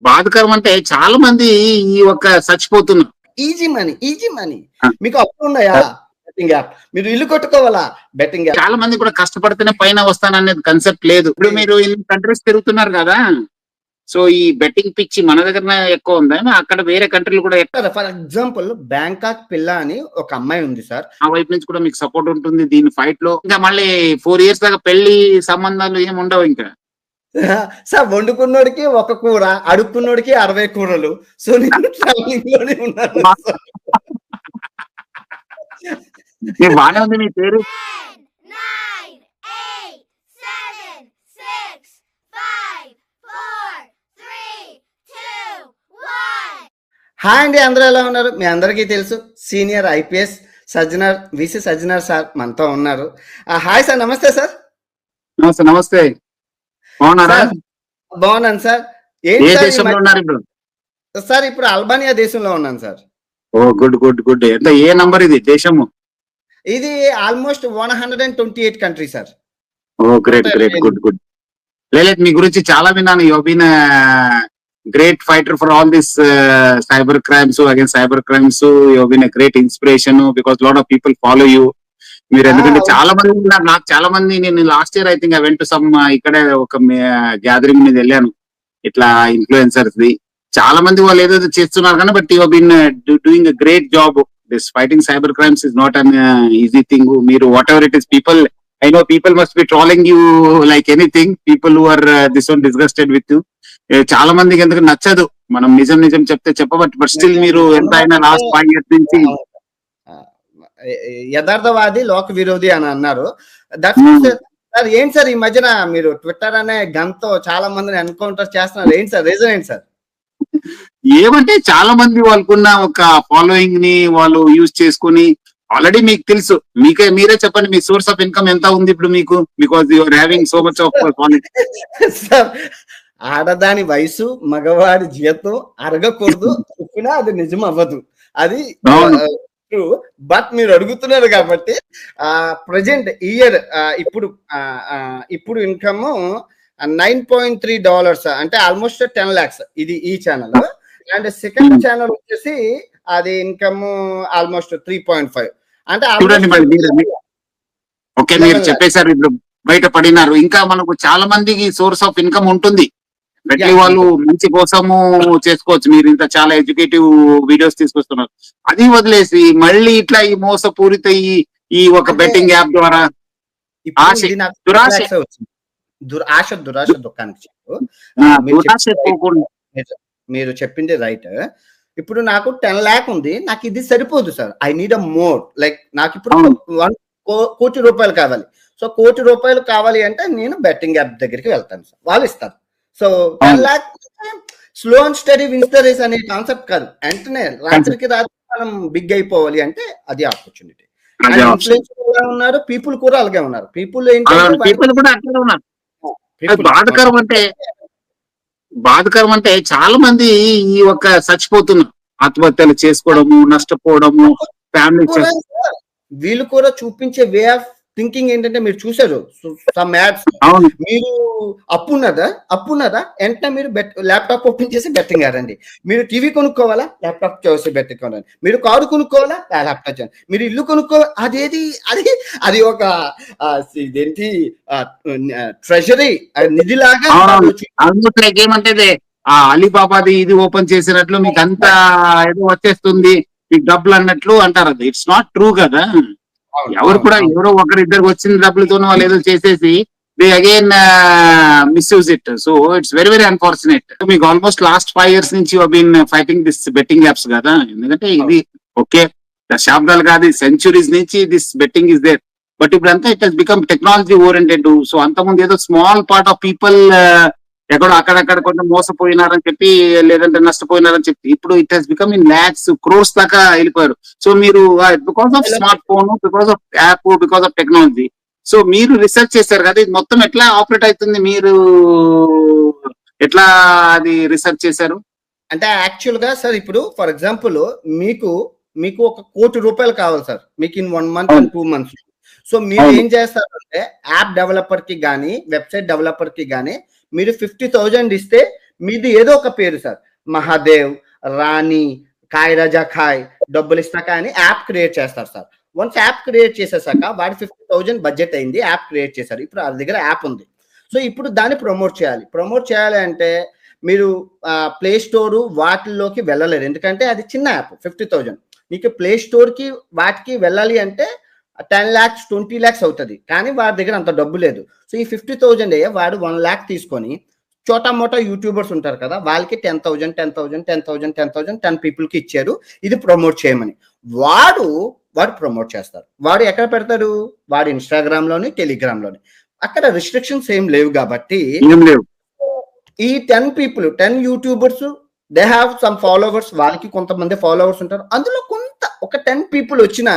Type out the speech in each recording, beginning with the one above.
బాధకరం అంటే చాలా మంది ఈ ఒక్క చచ్చిపోతున్నారు. Easy money. మీకు అప్పులున్నాయా? Betting app. మీరు ఇల్లు కట్టుకోవాలా? Betting app. చాలా మంది కూడా కష్టపడితేనే పైన వస్తాననేది కన్సెప్ట్ లేదు. ఇప్పుడు మీరు ఇన్ని కంట్రీస్ తిరుగుతున్నారు కదా! సో ఈ బెట్టింగ్ పిచ్చి మన దగ్గరనే ఎక్కువ ఉందా? అక్కడ వేరే కంట్రీలు కూడా ఫర్ ఎగ్జాంపుల్ బ్యాంకాక్ పిల్ల అని ఒక అమ్మాయి ఉంది సార్. ఆ వైపు నుంచి కూడా మీకు సపోర్ట్ ఉంటుంది దీని ఫైట్ లో. ఇంకా మళ్ళీ 4 years దాకా పెళ్లి సంబంధాలు ఏమి ఉండవు ఇంకా. సార్ వండుకున్నోడికి ఒక కూర, అడుక్కున్నోడికి 60 కూరలు. సో నేను ట్రావెలింగ్ లోనే ఉన్నాను. బానే ఉంది మీ పేరు. 10, 9, 8, 7, 6, 5, 4, 3, 2, 1. హాయ్ అండి, అందరూ ఎలా ఉన్నారు? మీ అందరికీ తెలుసు senior IPS Sajjanar VC Sajjanar sir మనతో ఉన్నారు. హాయ్ సార్, నమస్తే సార్. నమస్తే. బాగున్నారా? బాగున్నాను సార్. ఏ దేశంలో ఉన్నారు ఇప్పుడు? సార్ ఇప్పుడు అల్బానియా దేశంలో ఉన్నాను సార్. ఓ గుడ్. ఎంత ఏ నంబర్ ఇది దేశము? ఇది almost 128 country sir. Oh great good. లేదు మీ గురించి చాలా విన్నాను. You have been great fighter for all this cyber crimes, against cyber crimes. You have been a great inspiration because lot of people follow you. మీరు ఎందుకంటే చాలా మంది ఉన్నారు. నాకు చాలా మంది, నేను last year I think I went to some ఇక్కడే ఒక గ్యాదరింగ్ మీద వెళ్ళాను ఇట్లా ఇన్ఫ్లుయెన్సర్స్ ది. చాలా మంది వాళ్ళు ఏదో చేస్తున్నారు కానీ but you have been doing a great job. This fighting cyber crimes is not an easy thing. మీరు whatever it is, people I know people must be trolling you like anything. People who are this one disgusted with you. చాలా మందికి ఎందుకు నచ్చదు మనం నిజం చెప్తే చెప్పబట్ but still మీరు ఎంత అయినా లాస్ట్ 5 years నుంచి యథార్థవాది లోక విరోధి అని అన్నారు. సార్ ఏంటి సార్ ఈ మధ్యన మీరు ట్విట్టర్ అనే గన్తో చాలా మందిని ఎన్కౌంటర్ చేస్తున్నారు, ఏంటి సార్ రీజన్ ఏంటి సార్? ఏమంటే చాలా మంది వాళ్ళకున్న ఒక ఫాలోయింగ్ ని వాళ్ళు యూజ్ చేసుకుని ఆల్రెడీ మీకు తెలుసు. మీరే చెప్పండి మీ సోర్స్ ఆఫ్ ఇన్కమ్ ఎంత ఉంది ఇప్పుడు మీకు? Because you are having so much of following. Sir ఆడదాని వయసు మగవాడి జీతం అరగకూడదు చెప్పినా అది నిజం అవ్వదు. అది ట్రూ. బట్ మీరు అడుగుతున్నారు కాబట్టి ప్రజెంట్ ఇయర్ ఇప్పుడు ఇన్కమ్ $9.3 అంటే ఆల్మోస్ట్ 10 lakhs ఇది ఈ ఛానల్. అండ్ సెకండ్ ఛానల్ వచ్చేసి అది ఇన్కమ్ ఆల్మోస్ట్ 3.5 అంటే ఓకే మీరు చెప్పేశారు. ఇప్పుడు బయట పడినారు. ఇంకా మనకు చాలా మందికి సోర్స్ ఆఫ్ ఇన్కమ్ ఉంటుంది. వాళ్ళు మంచి కోసము చేసుకోవచ్చు. మీరు ఇంత చాలా ఎడ్యుకేటివ్ వీడియోస్ తీసుకొస్తున్నారు. అది వదిలేసి మళ్ళీ ఇట్లా ఈ మోసపూరిత ఈ ఒక బెట్టింగ్ యాప్ ద్వారా దురాశ దుఃఖానికి మీరు చెప్పింది రైట్. ఇప్పుడు నాకు 10 lakh ఉంది, నాకు ఇది సరిపోదు sir. I need a more. Like నాకు ఇప్పుడు 1 కోటి రూపాయలు కావాలి. సో 1 కోటి రూపాయలు కావాలి అంటే నేను బెట్టింగ్ యాప్ దగ్గరికి వెళ్తాను సార్, వాళ్ళు ఇస్తారు. So 10 lakh slow and steady wins the race అనే కాన్సెప్ట్ కాదు. వెంటనే రాత్రికి రాత్రి మనం బిగ్ అయిపోవాలి అంటే అది ఆపర్చునిటీ. ఇన్ఫ్లుయెన్సర్ ఉన్నారు, పీపుల్ కూడా అలాగే ఉన్నారు. పీపుల్ బాధకరం అంటే చాలా మంది ఈ ఒక్క చచ్చిపోతున్నారు. ఆత్మహత్యలు చేసుకోవడము, నష్టపోవడము, ఫ్యామిలీ. వీళ్ళు కూడా చూపించే వే ఆఫ్ థింకింగ్ ఏంటంటే మీరు చూసారు సమ్ యాడ్స్. మీరు అప్పున్నదా వెంటనే మీరు ల్యాప్టాప్ ఓపెన్ చేసి బెట్టింగ్ ఆడండి. మీరు టీవీ కొనుక్కోవాలా, ల్యాప్టాప్ చేసి బెట్టింగ్ కొనండి. మీరు కారు కొనుక్కోవాలా, ల్యాప్టాప్ చేయండి. మీరు ఇల్లు కొనుక్కోవాలి, అది ఒక ఇదేంటి ట్రెజరీ నిధిలాగా. ఏమంటే అలీబాబాది ఇది ఓపెన్ చేసినట్లు మీకు అంతా ఏదో వచ్చేస్తుంది మీకు డబ్బులు అన్నట్లు అంటారు. అది ఇట్స్ నాట్ ట్రూ కదా. ఎవరో ఒకరిద్దరు వచ్చిన డబ్బులతోనూ వాళ్ళు ఏదో చేసేసి they again misuse it. So it's very very unfortunate. మీకు ఆల్మోస్ట్ లాస్ట్ 5 years నుంచి you have been fighting this betting apps కదా. ఎందుకంటే ఇది ఓకే దశాబ్దాలు కాదు, సెంచురీస్ నుంచి this betting is there. But ఇప్పుడు అంతా it has become technology oriented. So అంతకుముందు ఏదో స్మాల్ పార్ట్ ఆఫ్ పీపుల్ ఎక్కడో అక్కడక్కడ కొంచెం మోసపోయినారని చెప్పి, లేదంటే నష్టపోయినారని చెప్పి, ఇప్పుడు it has become in lakhs crores దాకా వెళ్ళిపోయారు. సో మీరు because of smart phone, because of app, because of technology, so మీరు రీసెర్చ్ చేశారు కదా ఇది మొత్తం ఎట్లా ఆపరేట్ అవుతుంది, మీరు ఎట్లా అది రీసెర్చ్ చేశారు? అంటే యాక్చువల్ గా సార్ ఇప్పుడు ఫర్ ఎగ్జాంపుల్ మీకు 1 కోటి రూపాయలు కావాలి సార్ మీకు in 1 month and 2 months. So మీరు ఏం చేస్తారంటే యాప్ డెవలపర్ కి గానీ వెబ్సైట్ డెవలపర్ కి గానీ మీరు 50,000 ఇస్తే మీది ఏదో ఒక పేరు సార్, మహాదేవ్, రాణి, కాయ్ రాజా ఖాయ్, డబ్బులు ఇస్తాక అని యాప్ క్రియేట్ చేస్తారు సార్. వన్స్ యాప్ క్రియేట్ చేసేసాక వాడి 50,000 బడ్జెట్ అయింది, యాప్ క్రియేట్ చేశారు. ఇప్పుడు వాళ్ళ దగ్గర యాప్ ఉంది. సో ఇప్పుడు దాన్ని ప్రమోట్ చేయాలి అంటే మీరు ప్లే స్టోర్ వాటిల్లోకి వెళ్ళలేరు, ఎందుకంటే అది చిన్న యాప్ 50,000. మీకు ప్లే స్టోర్ కి వాటికి వెళ్ళాలి అంటే 10 lakhs 20 lakhs అవుతుంది, కానీ వాడి దగ్గర అంత డబ్బు లేదు. సో ఈ 50,000 వాడు 1 lakh తీసుకొని చోటా మోటా యూట్యూబర్స్ ఉంటారు కదా, వాళ్ళకి 10,000 10 people కి ఇచ్చారు ఇది ప్రమోట్ చేయమని. వాడు ప్రమోట్ చేస్తారు. వాడు ఎక్కడ పెడతాడు? వాడు ఇన్స్టాగ్రామ్ లోని, టెలిగ్రామ్ లోని. అక్కడ రిస్ట్రిక్షన్స్ ఏం లేవు కాబట్టి ఈ 10 YouTubers they have some followers, వాళ్ళకి కొంతమంది ఫాలోవర్స్ ఉంటారు. అందులో ఒక 10 people వచ్చినా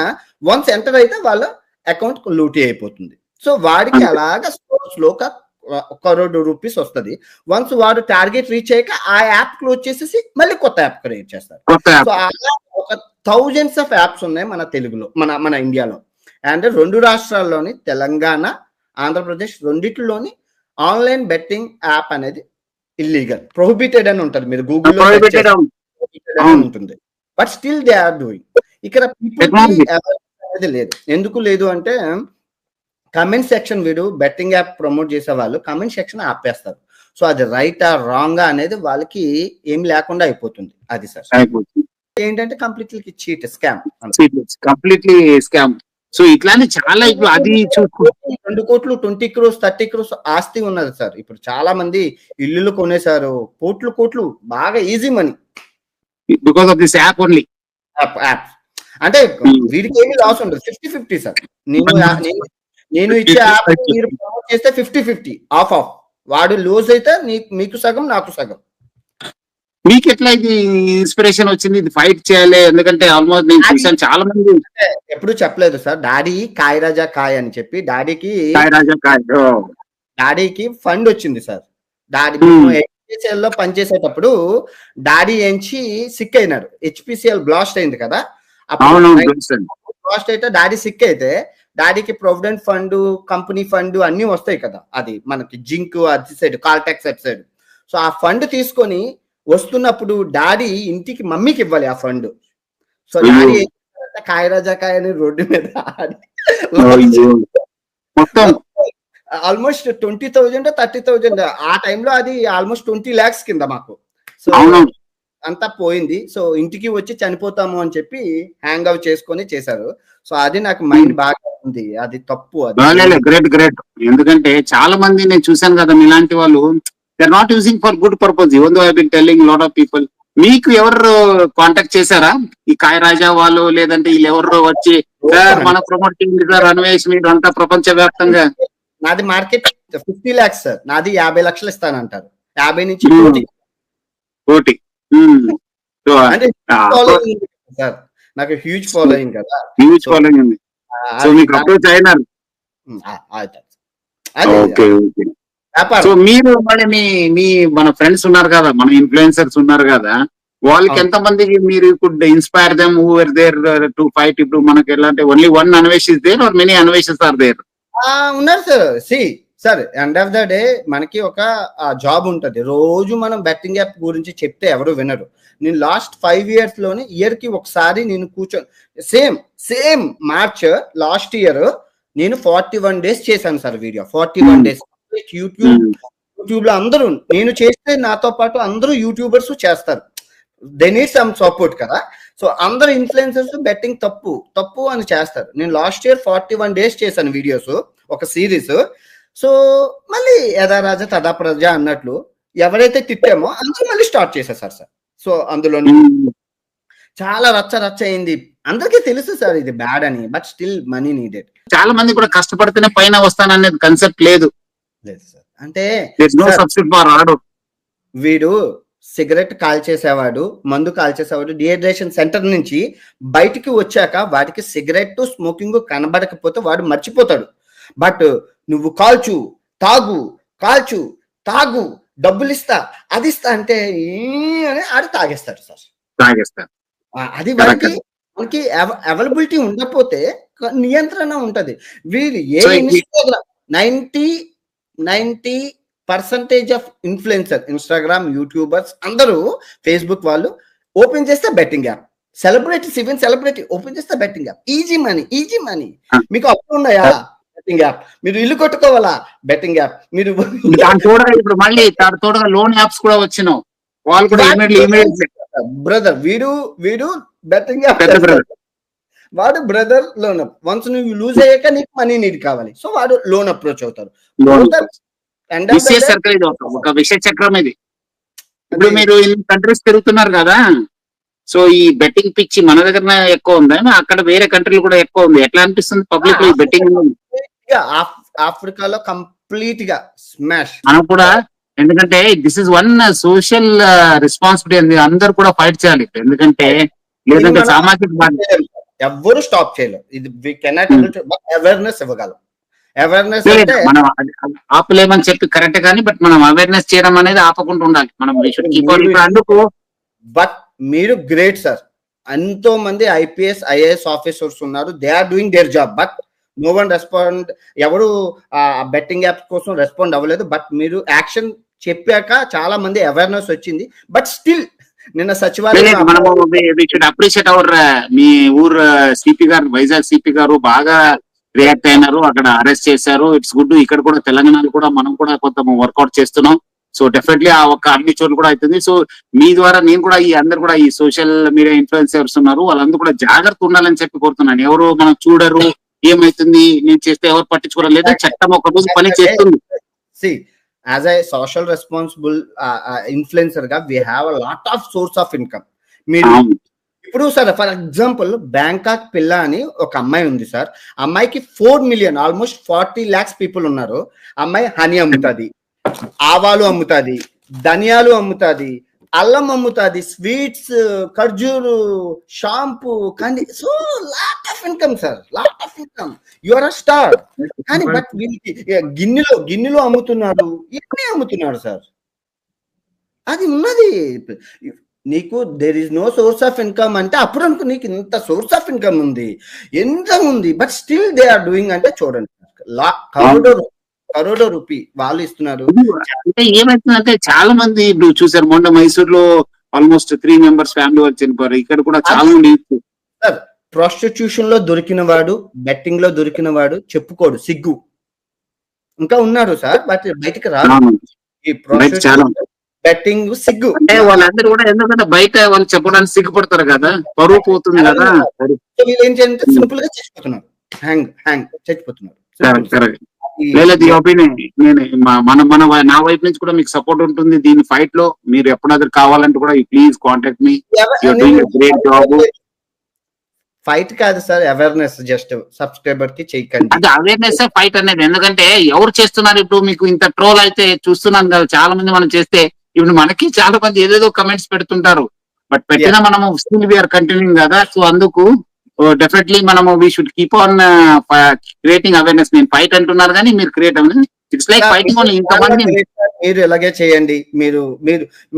వన్స్ ఎంటర్ అయితే వాళ్ళ అకౌంట్ లూటీ అయిపోతుంది. సో వాడికి అలాగా స్లోగా 1 crore rupees వస్తుంది. వన్స్ వాడు టార్గెట్ రీచ్ అయ్యాక ఆ యాప్ క్లోజ్ చేసేసి మళ్ళీ కొత్త యాప్ క్రియేట్ చేస్తారు. సో అలా ఒక thousands of యాప్స్ ఉన్నాయి మన తెలుగులో, మన ఇండియాలో. అండ్ 2 రాష్ట్రాల్లోని, తెలంగాణ, ఆంధ్రప్రదేశ్ రెండిట్లోని ఆన్లైన్ బెట్టింగ్ యాప్ అనేది ఇల్లీగల్, ప్రొహిబిటెడ్ అని ఉంటుంది. మీరు గూగుల్లో ఉంటుంది, but still they are doing. ఇక్కడ పీపుల్ అనేది లేదు. ఎందుకు లేదు అంటే కమెంట్ సెక్షన్, వీడు బెట్టింగ్ యాప్ ప్రమోట్ చేసే వాళ్ళు కమెంట్ సెక్షన్ ఆపేస్తారు. సో అది రైటా రాంగా అనేది వాళ్ళకి ఏం లేకుండా అయిపోతుంది. అది సార్ ఏంటంటే completely cheat, scam, completely scam. So ఇట్లానే చాలా ఇప్పుడు అది 2 కోట్లు 20 crores 30 crores ఆస్తి ఉన్నది సార్. ఇప్పుడు చాలా మంది ఇల్లులు కొనేసారు, కోట్లు బాగా easy money because of this app only. App అంటే వీడికి ఏమి లాస్ ఉండదు, 50-50 సార్. నేను ఇచ్చే యాప్ మీరు ప్రమోట్ చేస్తే 50-50 ఆఫ్. వాడు లూజ్ అయితే మీకు సగం, నాకు సగం. మీకు ఎట్లా ఇది ఇన్స్పిరేషన్ వచ్చింది ఇది ఫైట్ చేయాలి? ఎందుకంటే ఆల్మోస్ట్ నేను చూసాను చాలా మంది. ఎప్పుడు చెప్పలేదు సార్, డాడీ కాయ్ రాజా ఖాయ్ అని చెప్పి డాడీకి ఫండ్ వచ్చింది సార్. డాడీ హెచ్పిసిఎల్ లో పనిచేసేటప్పుడు డాడీ ఏంచి సిక్ అయినాడు. హెచ్పిసిఎల్ బ్లాస్ట్ అయింది కదా, బ్లాస్ట్ అయితే డాడీ సిక్ అయితే డాడీకి ప్రొవిడెంట్ ఫండ్, కంపెనీ ఫండ్ అన్ని వస్తాయి కదా, అది మనకి జింక్ అది సైడ్, కాల్ ట్యాక్స్ అటు సైడ్. సో ఆ ఫండ్ తీసుకొని వస్తున్నప్పుడు డాడీ ఇంటికి మమ్మీకి ఇవ్వాలి ఆ ఫండ్. సో డాడీ కాయ్ రాజా ఖాయ్ అని రోడ్డు మీద ఆడి ఆల్మోస్ట్ 20,000 30,000 ఆ టైంలో, అది ఆల్మోస్ట్ 20 lakhs కింద మాకు. సో అంతా పోయింది. సో ఇంటికి వచ్చి చనిపోతాము అని చెప్పి హ్యాంగ్ అవుట్ చేసుకొని చేశారు. సో అది నాకు మైండ్ బాగా ఉంది, అది తప్పు. అది గ్రేట్. ఎందుకంటే చాలా మంది నేను చూసాను కదా, ఇలాంటి వాళ్ళు they're not using for good purpose, even though I've been telling a lot of people. మీకు ఎవరు కాంటాక్ట్ చేశారా ఈ కాయ్ రాజా వాళ్ళు, లేదంటే వీళ్ళు ఎవరు వచ్చి సార్ మన ప్రమోట్ చేయండి సార్, అన్వేష్ మీరు అంతా ప్రపంచ వ్యాప్తంగా? నాది మార్కెట్ 50 lakhs సార్, నాది 50 లక్షలు ఇస్తానంటారు. 50 నుంచి కోటి సార్. నాకు హ్యూజ్ ఫాలోయింగ్ కదా, హ్యూజ్ ఫాలోయింగ్ ఉంది. సో మీకు అప్రోచ్ అయినారు? సో మీరు మరి మీ మన ఫ్రెండ్స్ ఉన్నారు కదా, మన ఇన్ఫ్లుయెన్సర్స్ ఉన్నారు కదా, వాళ్ళకి ఎంత మందికి మీరు could inspire them who are there to fight? ఇప్పుడు మనకి ఎలాంటి only one Anvesh is there are many అన్వేషన్స్ ఆర్ దేర్? ఉన్నారు sir. Sir end of the day మనకి ఒక జాబ్ ఉంటది. రోజు మనం బెట్టింగ్ యాప్ గురించి చెప్తే ఎవరు వినరు. నేను లాస్ట్ 5 years లోని ఇయర్ కి ఒకసారి నేను కూర్చొని సేమ్ మార్చ్ లాస్ట్ ఇయర్ నేను 41 days చేశాను సార్ వీడియో. 41 days యూట్యూబ్ లో అందరూ, నేను చేస్తే నాతో పాటు అందరూ యూట్యూబర్స్ చేస్తారు. దే నీడ్ సమ్ సపోర్ట్ కదా. సో అందరు ఇన్ఫ్లుయెన్సర్స్ బెట్టింగ్ తప్పు అని చేస్తారు. నేను లాస్ట్ ఇయర్ 41 days చేశాను వీడియోస్, ఒక సిరీస్. సో మళ్ళీ యథా రాజా తదా ప్రజ అన్నట్లు ఎవరైతే తిట్టామో అందరూ మళ్ళీ స్టార్ట్ చేసేసారు సార్. సో అందులో చాలా రచ్చ అయింది. అందరికీ తెలుసు సార్ ఇది బ్యాడ్ అని, బట్ స్టిల్ మనీ నీడెడ్. చాలా మంది కూడా కష్టపడితేనే పైన వస్తాననేది కన్సెప్ట్ లేదు సార్. అంటే వీడు సిగరెట్ కాల్చేసేవాడు, మందు కాల్చేసేవాడు, డిహైడ్రేషన్ సెంటర్ నుంచి బయటికి వచ్చాక వాడికి సిగరెట్ స్మోకింగ్ కనబడకపోతే వాడు మర్చిపోతాడు. బట్ నువ్వు కాల్చు తాగు డబ్బులు ఇస్తా అది ఇస్తా అంటే అని ఆడు తాగేస్తాడు సార్. అది మనకి అవైలబిలిటీ ఉండకపోతే నియంత్రణ ఉంటది. వీళ్ళు ఏ 90 percentage of influencer, Instagram, YouTubers అందరూ, ఫేస్బుక్ వాళ్ళు ఓపెన్ చేస్తే betting app, celebrities, even celebrity open చేస్తే బెట్టింగ్ యాప్, ఈజీ మనీ. మీకు అప్పులు ఉన్నాయా, బెట్టింగ్ యాప్. మీరు ఇల్లు కొట్టుకోవాలా, బెట్టింగ్ యాప్. మీరు దాని తోడుగా ఇప్పుడు మళ్ళీ దాని తోడుగా లోన్ యాప్స్ కూడా వచ్చినావు, వాళ్ళు కూడా బ్రదర్ వీడు బెట్టింగ్ యాప్, వాడు బ్రదర్ లోన్. వన్స్ నువ్వు లూజ్ అయ్యాక నీకు మనీ నీడ్ కావాలి, సో వాడు లోన్ అప్రోచ్ అవుతారు. సర్కిల్ ఇది ఒక విషయ చక్రం ఇది. ఇప్పుడు మీరు ఇన్ని కంట్రీస్ తిరుగుతున్నారు కదా, సో ఈ బెట్టింగ్ పిచ్చి మన దగ్గర ఎక్కువ ఉందా, అక్కడ వేరే కంట్రీలు కూడా ఎక్కువ ఉంది? ఎట్లా అనిపిస్తుంది పబ్లిక్ ఈ బెట్టింగ్? ఆఫ్రికాలో కంప్లీట్ గా స్మాష్. మనం కూడా, ఎందుకంటే this is one social responsibility, అందరు కూడా ఫైట్ చేయాలి. ఎందుకంటే లేదంటే సామాజిక బాధ్యత ఎవ్వరు స్టాప్ చేయలేరు. ఇది వి కెనాట్ అవేర్నెస్ ఇవ్వగలం. అవేర్నెస్ మనం ఆపలేమని చెప్పి కరెక్ట్ కానీ, బట్ మనం అవేర్నెస్ చేయడం అనేది ఆపకుండా ఉండాలి. మనం అందుకు. బట్ మీరు గ్రేట్ సార్, ఎంతో మంది ఐపీఎస్ ఐఏఎస్ ఆఫీసర్స్ ఉన్నారు, they are doing their job, but no one respond. ఎవరు బెట్టింగ్ యాప్స్ కోసం రెస్పాండ్ అవ్వలేదు. బట్ మీరు యాక్షన్ చెప్పాక చాలా మంది అవేర్నెస్ వచ్చింది. బట్ స్టిల్ నిన్న సచివాలయం అప్రిషియేట్ అవర్ మీ ఊరు సిపి గారు, వైజాగ్ సిపి గారు బాగా రియాక్ట్ అయినారు, అక్కడ అరెస్ట్ చేశారు. It's good. ఇక్కడ కూడా తెలంగాణలో కూడా మనం కూడా కొంత వర్కౌట్ చేస్తున్నాం. సో డెఫినెట్లీ ఆ ఒక్క అన్ని చోట్ల కూడా అవుతుంది. సో మీ ద్వారా నేను కూడా ఈ అందరు కూడా ఈ సోషల్ మీడియా ఇన్ఫ్లుయెన్సర్స్ ఉన్నారు, వాళ్ళందరూ కూడా జాగ్రత్త ఉండాలని చెప్పి కోరుతున్నాను. ఎవరు మనం చూడరు, ఏమైతుంది నేను చేస్తే ఎవరు పట్టించుకోవడం లేదు, చట్టం ఒక రోజు పని చేస్తుంది. As a social responsible influencer గా we have a lot of source of income. మీరు ఇప్పుడు సార్ ఫర్ ఎగ్జాంపుల్ బ్యాంకాక్ పిల్ల అని ఒక అమ్మాయి ఉంది సార్. అమ్మాయికి 4 million ఆల్మోస్ట్ 40 lakhs పీపుల్ ఉన్నారు. అమ్మాయి హనీ అమ్ముతుంది, ఆవాలు అమ్ముతుంది, ధనియాలు అమ్ముతుంది, అల్లం అమ్ముతుంది, స్వీట్స్, ఖర్జూరు, షాంపూ, కానీ so lot of income sir, lot of income. You are a star. కానీ బట్ వీళ్ళకి గిన్నెలో అమ్ముతున్నారు, ఇవన్నీ అమ్ముతున్నారు సార్. అది ఉన్నది నీకు. There is no source of income అంటే అప్పుడు అనుకో నీకు ఇంత సోర్స్ ఆఫ్ ఇన్కమ్ ఉంది, ఎంత ఉంది, but still they are doing. అంటే చూడండి, కరోడో రూపీ వాళ్ళు ఇస్తున్నారు. అంటే ఏమైతుందంటే చాలా మంది ఇప్పుడు చూసారు, మొన్న మైసూర్లో ఆల్మోస్ట్ 3 members ఫ్యామిలీ వాళ్ళు చనిపోయారు. ఇక్కడ కూడా చాలా మంది సార్ ప్రాస్టిట్యూషన్ లో దొరికిన వాడు, బెట్టింగ్ లో దొరికిన వాడు చెప్పుకోడు, సిగ్గు. ఇంకా ఉన్నారు సార్, బట్ బయటకు రాదు. ఈ బెట్టింగ్ సిగ్గు అంటే వాళ్ళందరూ కూడా, ఎందుకంటే బయట వాళ్ళు చెప్పడానికి సిగ్గుపడతారు కదా, పరువు పోతుంది కదా. వీళ్ళు ఏం చేయాలంటే సింపుల్ గా చచ్చిపోతున్నారు, చచ్చిపోతున్నారు. లేదు ఈ ఒపీనియన్ నేను నా వైపు నుంచి కూడా మీకు సపోర్ట్ ఉంటుంది దీని ఫైట్ లో. మీరు ఎప్పుడైనా కావాలంటే కూడా please contact me. Great job. Fight కాదు సార్, అవేర్నెస్. జస్ట్ సబ్స్క్రైబర్ కి చేయకండి. అంటే అవేర్నెస్ ఫైట్ అనేది. ఎందుకంటే ఎవరు చేస్తున్నారు ఇప్పుడు మీకు ఇంత ట్రోల్ అయితే చూస్తున్నాను కదా, చాలా మంది మనం చేస్తే ఇప్పుడు మనకి చాలా మంది ఏదేదో కమెంట్స్ పెడుతుంటారు, బట్ పెట్టినా మనము స్టిల్ వీఆర్ కంటిన్యూయింగ్ కదా. సో అందుకు డెఫినెట్లీ మనము we should keep on creating awareness. నేను ఫైట్ అంటున్నారు కానీ మీరు క్రియేట్ అవ్వండి. It's like fighting only. ఇంతమంది మీరు ఇలాగే చేయండి.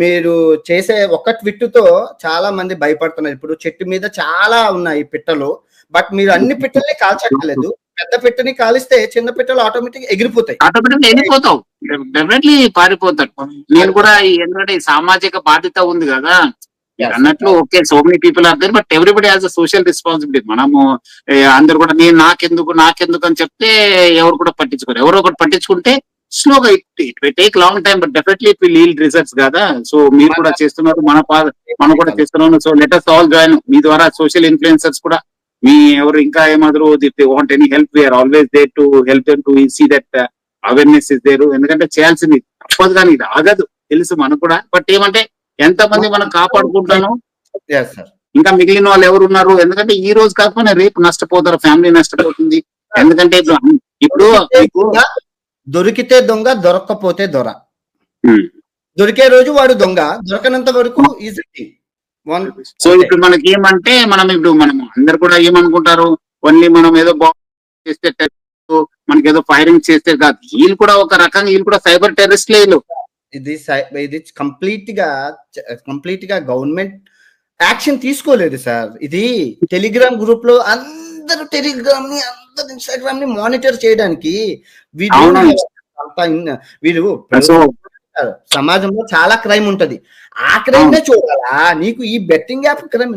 మీరు చేసే ఒక ట్విట్ తో చాలా మంది భయపడుతున్నారు. ఇప్పుడు చెట్టు మీద చాలా ఉన్నాయి పిట్టలు, బట్ మీరు అన్ని పిట్టల్ని కాల్చక్కర్లేదు. పెద్ద పిట్టని కాలిస్తే చిన్న పిట్టలు ఆటోమేటిక్ ఎగిరిపోతాయి, వెళ్ళిపోతావు, డెఫినెట్లీ పారిపోతాడు. నేను కూడా ఎందుకంటే సామాజిక బాధ్యత ఉంది కదా అన్నట్లు. Okay, so many people are there, but everybody has a social responsibility. మనము అందరు కూడా నేను నాకెందుకు అని చెప్తే ఎవరు కూడా పట్టించుకోరు. ఎవరో ఒకటి పట్టించుకుంటే స్లోగా it will take long time, but definitely it will yield results కదా. సో మీరు కూడా చేస్తున్నారు, మనం కూడా చేస్తున్నాం. So let us all join. మీ ద్వారా సోషల్ ఇన్ఫ్లుయెన్సర్స్ కూడా మీ ఎవరు ఇంకా ఏమాదరు want any help, we are always there to help them to see that awareness is there. ఎందుకంటే చేయాల్సింది తప్పదు కానీ ఇది ఆగదు, తెలుసు మనకు కూడా. బట్ ఏమంటే ఎంతమంది మనం కాపాడుకుంటాను, ఇంకా మిగిలిన వాళ్ళు ఎవరు ఉన్నారు. ఎందుకంటే ఈ రోజు కాకపోయినా రేపు నష్టపోతారు, ఫ్యామిలీ నష్టపోతుంది. ఎందుకంటే ఇప్పుడు దొరికితే దొంగ, దొరక్కపోతే దొర. దొరికే రోజు వాడు దొంగ, దొరకనంత వరకు ఈజీ. సో ఇప్పుడు మనకి ఏమంటే మనం అందరు కూడా ఏమనుకుంటారు, ఓన్లీ మనం ఏదో చేస్తే మనకి ఏదో ఫైరింగ్ చేస్తే కాదు, వీళ్ళు కూడా ఒక రకంగా వీళ్ళు కూడా సైబర్ టెర్రరిస్ట్ లేదు. ఇది కంప్లీట్ గా గవర్నమెంట్ యాక్షన్ తీసుకోలేదు సార్. ఇది టెలిగ్రామ్ గ్రూప్ లో అందరూ టెలిగ్రామ్ ని, అందరు ఇన్స్టాగ్రామ్ ని మానిటర్ చేయడానికి వీరు సో సమాజంలో చాలా క్రైమ్ ఉంటది. ఆ క్రైమ్ నే చూడాలా? నీకు ఈ బెట్టింగ్ యాప్ క్రైమ్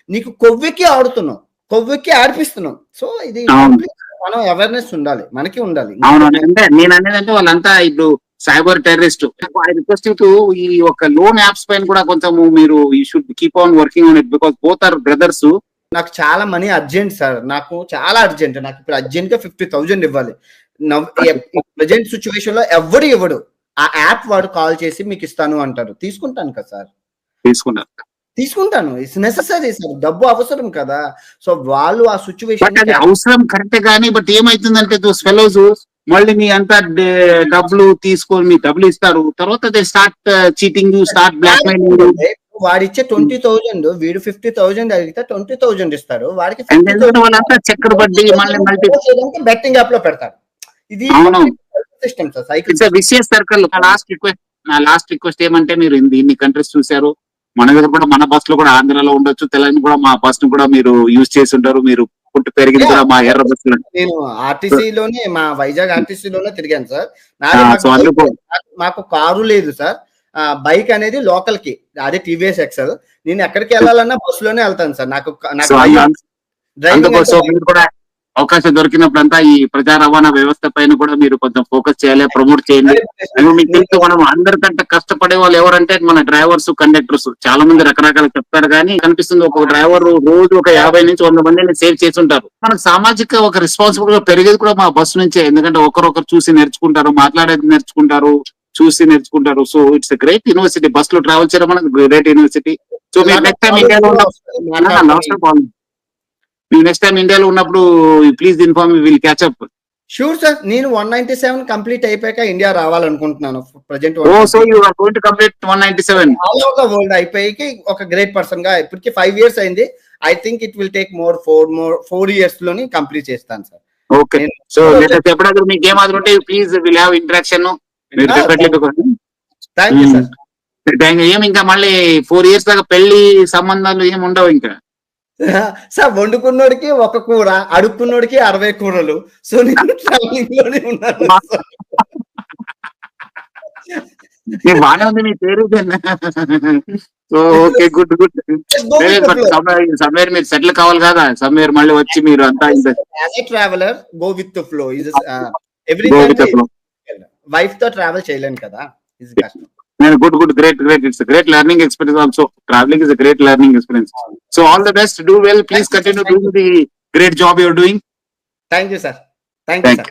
నీకు కొవ్వెక్కి ఆడుతున్నావు, కొవ్వెక్కి ఆడిపిస్తున్నావు. సో ఇది మనం అవేర్నెస్ ఉండాలి, మనకి ఉండాలి. అవును, అంటే నేను అనేది అంటే వాళ్ళంతా ఇప్పుడు cyber terrorist. I request you to ఈ ఒక లోన్ యాప్స్ పైన కూడా కొంచెం మీరు you should keep on working on it because both are brothers. నాకు చాలా మనీ అర్జెంట్ సార్, నాకు చాలా అర్జెంట్. నాకు ఇప్పుడు అర్జెంట్ గా 50,000 ఇవ్వాలి. ప్రజెంట్ సిచ్యువేషన్ లో ఎవడు ఇవ్వడు. ఆ యాప్ వాడు కాల్ చేసి మీకు ఇస్తాను అంటారు. తీసుకుంటాను కదా సార్, తీసుకుంటాను. ఇట్స్ నెసెసరీ సార్, డబ్బు అవసరం కదా. సో వాళ్ళు ఆ సిచ్యువేషన్ అవసరం కరెక్టే కానీ బట్ ఏమైతుందంటే దోస్ ఫెలోస్ మళ్ళీ మీ అంతా డబ్బులు తీసుకొని మీ డబ్బులు ఇస్తారు, తర్వాత they start cheating, start blackmailing. వాడిచ్చే 20,000 వీడు 50,000 అడిగితే 20,000 ఇస్తారు. వాడికి వాళ్ళంతా చక్కెర బడ్డీ మళ్ళీ మల్టీ బెట్టింగ్ యాప్ లో పెడతారు. ఇది system sir, cycle vicious circle. నా లాస్ట్ రిక్వెస్ట్ ఏమంటే మీరు ఇన్ని కంట్రీస్ చూసారు, మన దగ్గర కూడా మన బస్ లో కూడా ఆంధ్రాలో ఉండొచ్చు, తెలంగాణ కూడా మా బస్ ను కూడా మీరు యూజ్ చేసి ఉంటారు. మీరు పుట్టి పెరిగింది కూడా మా ఎర్ర బస్ లో. నేను ఆర్టీసీలోనే, మా వైజాగ్ ఆర్టీసీలోనే తిరిగాను సార్. మాకు కారు లేదు సార్. బైక్ అనేది లోకల్ కి, అదే టీవీఎస్ ఎక్సెల్. నేను ఎక్కడికి వెళ్ళాలన్నా బస్ లోనే వెళ్తాను సార్. నాకు మీరు కూడా అవకాశం దొరికినప్పుడంతా ఈ ప్రజా రవాణా వ్యవస్థ పైన కూడా మీరు కొంచెం ఫోకస్ చేయాలి, ప్రమోట్ చేయండి. మీకు తెలుసు మనం అందరికంటే కష్టపడే వాళ్ళు ఎవరంటే మన డ్రైవర్స్, కండక్టర్స్. చాలా మంది రకరకాల చెప్తారు కానీ కనిపిస్తుంది ఒక డ్రైవర్ రోజు ఒక 50 నుంచి 100 మందిని సేవ్ చేసి ఉంటారు. మనకు సామాజిక ఒక రెస్పాన్సిబుల్ గా పెరిగేది కూడా మా బస్సు నుంచే. ఎందుకంటే ఒకరొకరు చూసి నేర్చుకుంటారు, మాట్లాడేది నేర్చుకుంటారు, చూసి నేర్చుకుంటారు. So it's great university. Bus లో ట్రావెల్ చేయడం మనకు గ్రేట్ యూనివర్సిటీ. సో మీరు నెక్స్ట్ టైం ఇండియాలో ఉన్నప్పుడు please inform, will catch up. Sure sir, నేను 197 కంప్లీట్ అయిపోయాక ఇండియా రావాలనుకుంటున్నాను. Present so you are going to complete 197 all over the world అయిపోయి ఒక గ్రేట్ పర్సన్ గా. ఇప్పటికి 5 years అయింది. I think it will take 4 years లోని కంప్లీట్ చేస్తాను సార్. ఓకే, సో ఎప్పుడైనా మీకు ఏమాత్రం ఉంటే ప్లీజ్ విల్ హ్యావ్ ఇంటరాక్షన్. మీరు థ్యాంక్ యూ సార్. ఏమి ఇంకా మళ్ళీ 4 years దాకా పెళ్లి సంబంధాలు ఏమి ఉండవు ఇంకా సార్? వండుకున్నోడికి ఒక కూర, అడుక్కున్నోడికి 60 కూరలు. సో నేను ట్రావెలింగ్ లోనే ఉన్నాను. బాగానే ఉంది మీ పేరు. So okay, good good. Somewhere మీరు సెటిల్ కావాలి కదా, సమ్వేర్ మళ్ళీ వచ్చి మీరు అంతా traveller go with the flow. Wife తో ట్రావెల్ చేయలేను కదా, ఇది కష్టం. Good, great. It's a great learning experience also. Traveling is a great learning experience. So all the best. Do well. Please continue doing the great job you're doing. Thank you, sir. Thank you, sir.